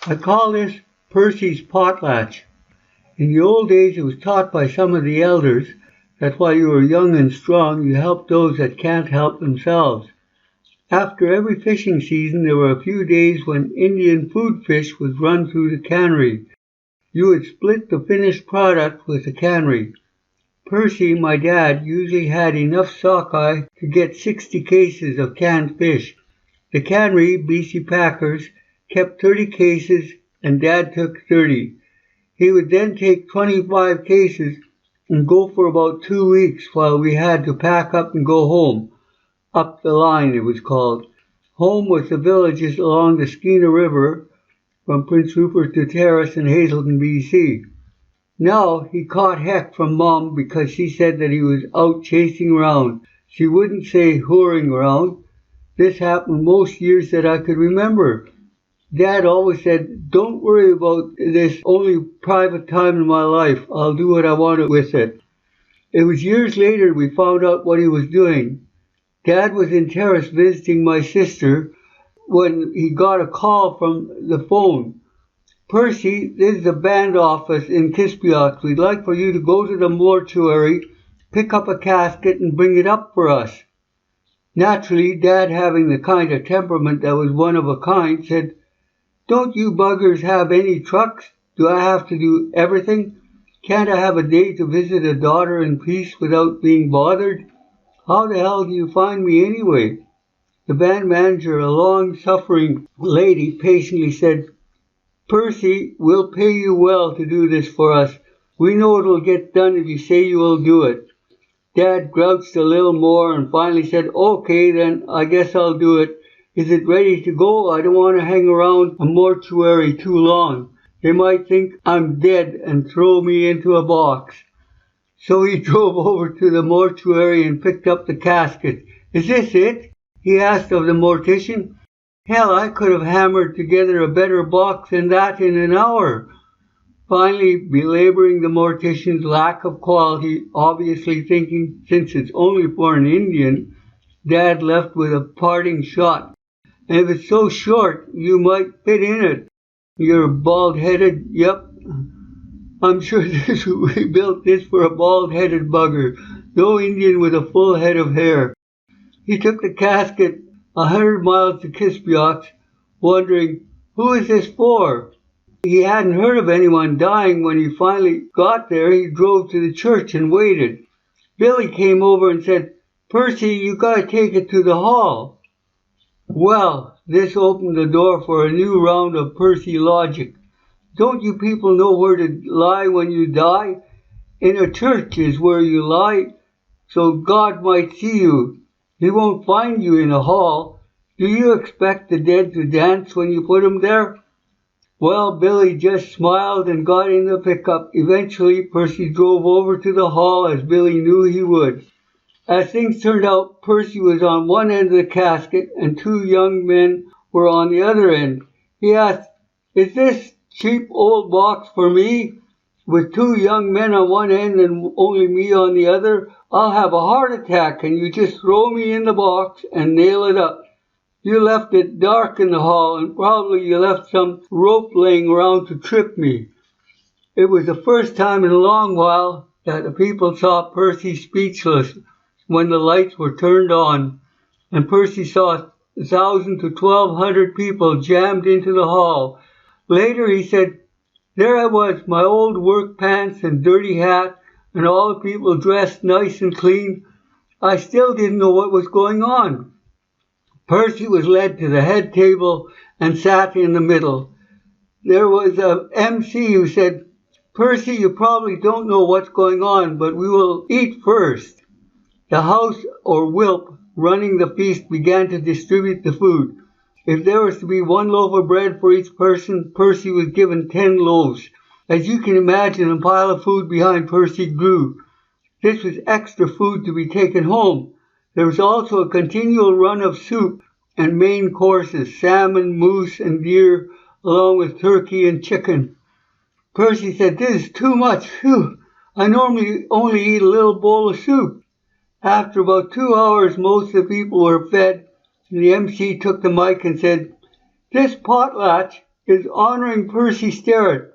I call this Percy's potlatch. In the old days it was taught by some of the elders that while you were young and strong you helped those that can't help themselves. After every fishing season there were a few days when Indian food fish was run through the cannery. You would split the finished product with the cannery. Percy, my dad, usually had enough sockeye to get 60 cases of canned fish. The cannery, BC Packers, kept 30 cases and Dad took 30. He would then take 25 cases and go for about 2 weeks while we had to pack up and go home. Up the line it was called. Home was the villages along the Skeena River from Prince Rupert to Terrace in Hazelton, BC. Now he caught heck from Mom because she said that he was out chasing around. She wouldn't say whoring around. This happened most years that I could remember. Dad always said, "Don't worry about this, only private time in my life. I'll do what I want with it." It was years later we found out what he was doing. Dad was in Terrace visiting my sister when he got a call from the phone. "Percy, this is the band office in Kispiox. We'd like for you to go to the mortuary, pick up a casket and bring it up for us." Naturally, Dad, having the kind of temperament that was one of a kind, said, "Don't you buggers have any trucks? Do I have to do everything? Can't I have a day to visit a daughter in peace without being bothered? How the hell do you find me anyway?" The band manager, a long-suffering lady, patiently said, "Percy, we'll pay you well to do this for us. We know it will get done if you say you will do it." Dad grouched a little more and finally said, "Okay, then I guess I'll do it. Is it ready to go? I don't want to hang around a mortuary too long. They might think I'm dead and throw me into a box." So he drove over to the mortuary and picked up the casket. "Is this it?" he asked of the mortician. "Hell, I could have hammered together a better box than that in an hour." Finally, belaboring the mortician's lack of quality, obviously thinking, since it's only for an Indian, Dad left with a parting shot. "And if it's so short, you might fit in it. You're bald-headed, yep. I'm sure we built this for a bald-headed bugger. No Indian with a full head of hair." He took the casket 100 miles to Kispiox, wondering, who is this for? He hadn't heard of anyone dying. When he finally got there, he drove to the church and waited. Billy came over and said, "Percy, you gotta take it to the hall." Well, this opened the door for a new round of Percy logic. Don't you people know where to lie when you die? In a church is where you lie, so God might see you. He won't find you in a hall. Do you expect the dead to dance when you put them there? Well, Billy just smiled and got in the pickup. Eventually, Percy drove over to the hall as Billy knew he would. As things turned out, Percy was on one end of the casket and 2 young men were on the other end. He asked, "Is this cheap old box for me? With 2 young men on one end and only me on the other, I'll have a heart attack and you just throw me in the box and nail it up. You left it dark in the hall and probably you left some rope laying around to trip me." It was the first time in a long while that the people saw Percy speechless when the lights were turned on, and Percy saw 1,000 to 1,200 people jammed into the hall. Later he said, "There I was, my old work pants and dirty hat, and all the people dressed nice and clean. I still didn't know what was going on." Percy was led to the head table and sat in the middle. There was a MC who said, "Percy, you probably don't know what's going on, but we will eat first." The house or whelp running the feast began to distribute the food. If there was to be 1 loaf of bread for each person, Percy was given 10 loaves. As you can imagine, a pile of food behind Percy grew. This was extra food to be taken home. There was also a continual run of soup and main courses, salmon, moose, and deer, along with turkey and chicken. Percy said, "This is too much. Phew. I normally only eat a little bowl of soup." After about 2 hours, most of the people were fed. The MC took the mic and said, "This potlatch is honoring Percy Sterrett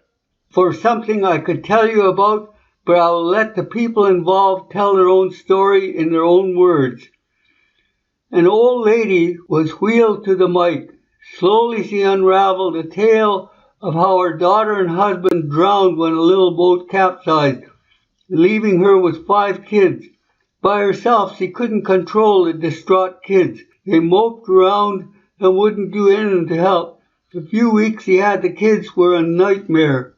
for something I could tell you about, but I will let the people involved tell their own story in their own words. An old lady was wheeled to the mic. Slowly she unraveled a tale of how her daughter and husband drowned when a little boat capsized, leaving her with 5 kids. By herself, she couldn't control the distraught kids. They moped around and wouldn't do anything to help. The few weeks she had the kids were a nightmare.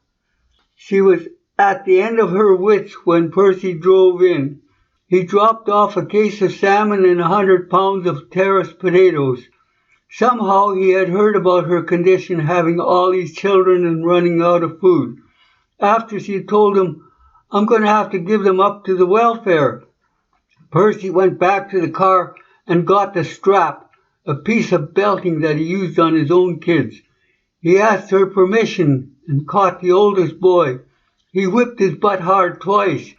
She was at the end of her wits when Percy drove in. He dropped off a case of salmon and 100 pounds of terrace potatoes. Somehow he had heard about her condition, having all these children and running out of food. After she told him, "I'm going to have to give them up to the welfare," Percy went back to the car and got the strap, a piece of belting that he used on his own kids. He asked her permission and caught the oldest boy. He whipped his butt hard twice.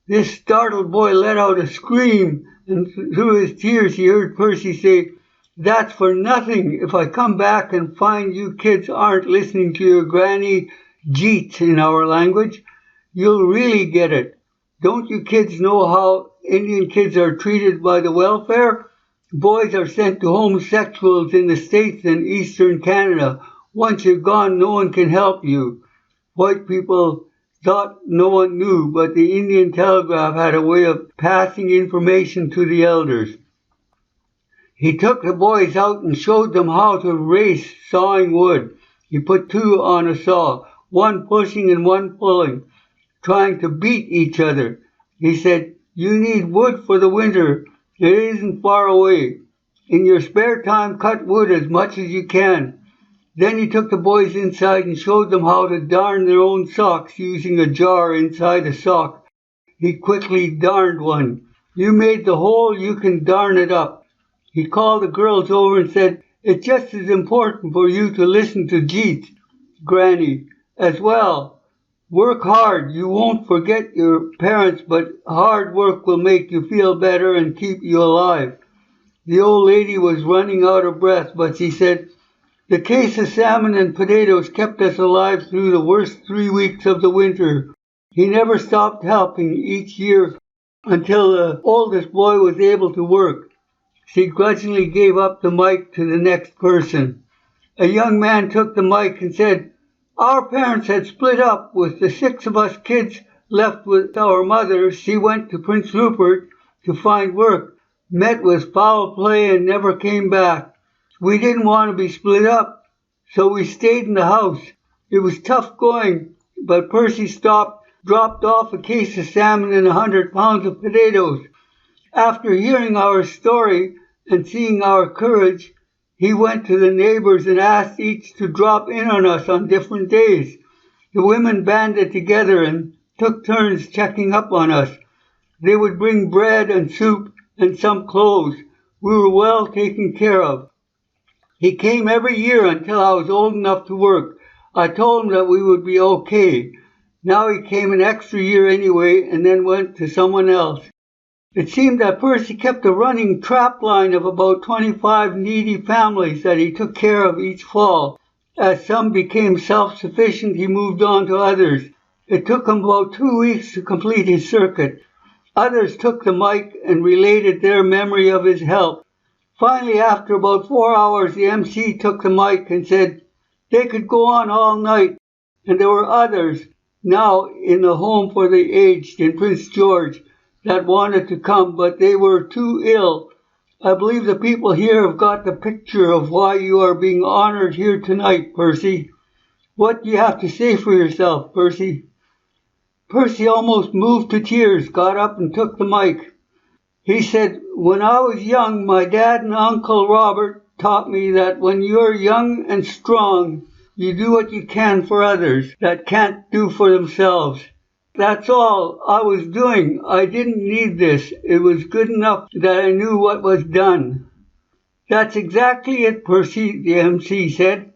This startled boy let out a scream, and through his tears he heard Percy say, "That's for nothing. If I come back and find you kids aren't listening to your granny, Jeets in our language, you'll really get it. Don't you kids know how Indian kids are treated by the welfare? Boys are sent to homosexuals in the States and Eastern Canada. Once you're gone, no one can help you." White people thought no one knew, but the Indian Telegraph had a way of passing information to the elders. He took the boys out and showed them how to race sawing wood. He put 2 on a saw, one pushing and one pulling, trying to beat each other. He said, "You need wood for the winter. It isn't far away. In your spare time, cut wood as much as you can." Then he took the boys inside and showed them how to darn their own socks using a jar inside a sock. He quickly darned one. "You made the hole, you can darn it up." He called the girls over and said, "It's just as important for you to listen to Jeet, Granny, as well. Work hard. You won't forget your parents, but hard work will make you feel better and keep you alive." The old lady was running out of breath, but she said, "The case of salmon and potatoes kept us alive through the worst 3 weeks of the winter." He never stopped helping each year until the oldest boy was able to work. She grudgingly gave up the mic to the next person. A young man took the mic and said, "Our parents had split up. With the 6 of us kids left with our mother, she went to Prince Rupert to find work, met with foul play and never came back. We didn't want to be split up, so we stayed in the house. It was tough going, but Percy dropped off a case of salmon and 100 pounds of potatoes. After hearing our story and seeing our courage, he went to the neighbors and asked each to drop in on us on different days. The women banded together and took turns checking up on us. They would bring bread and soup and some clothes. We were well taken care of. He came every year until I was old enough to work. I told him that we would be okay. Now he came an extra year anyway and then went to someone else." It seemed that Percy kept a running trap line of about 25 needy families that he took care of each fall. As some became self-sufficient, he moved on to others. It took him about 2 weeks to complete his circuit. Others took the mic and related their memory of his help. Finally, after about 4 hours, the MC took the mic and said they could go on all night, and there were others now in the home for the aged in Prince George that wanted to come, but they were too ill. I believe the people here have got the picture of why you are being honored here tonight, Percy. What do you have to say for yourself, Percy?" Percy almost moved to tears, got up and took the mic. He said, "When I was young, my dad and Uncle Robert taught me that when you're young and strong, you do what you can for others that can't do for themselves. That's all I was doing. I didn't need this. It was good enough that I knew what was done." "That's exactly it, Percy," the MC said.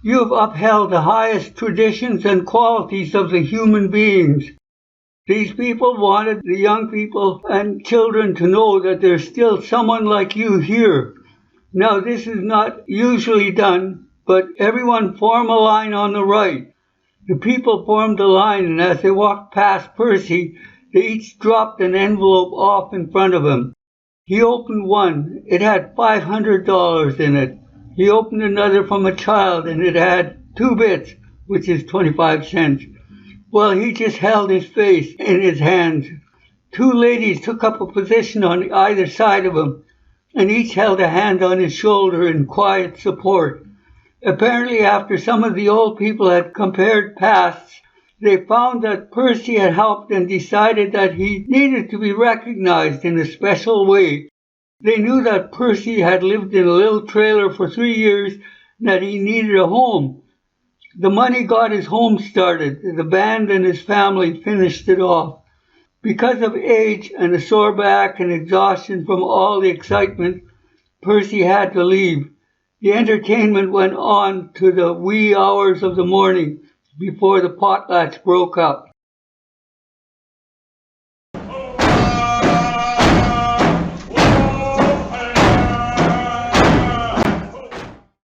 "You have upheld the highest traditions and qualities of the human beings. These people wanted the young people and children to know that there's still someone like you here. Now, this is not usually done, but everyone form a line on the right. The people formed a line, and as they walked past Percy, they each dropped an envelope off in front of him. He opened one. It had $500 in it. He opened another from a child, and it had 2 bits, which is 25 cents. Well, he just held his face in his hands. 2 ladies took up a position on either side of him, and each held a hand on his shoulder in quiet support. Apparently, after some of the old people had compared pasts, they found that Percy had helped and decided that he needed to be recognized in a special way. They knew that Percy had lived in a little trailer for 3 years and that he needed a home. The money got his home started. The band and his family finished it off. Because of age and a sore back and exhaustion from all the excitement, Percy had to leave. The entertainment went on to the wee hours of the morning before the potlatch broke up.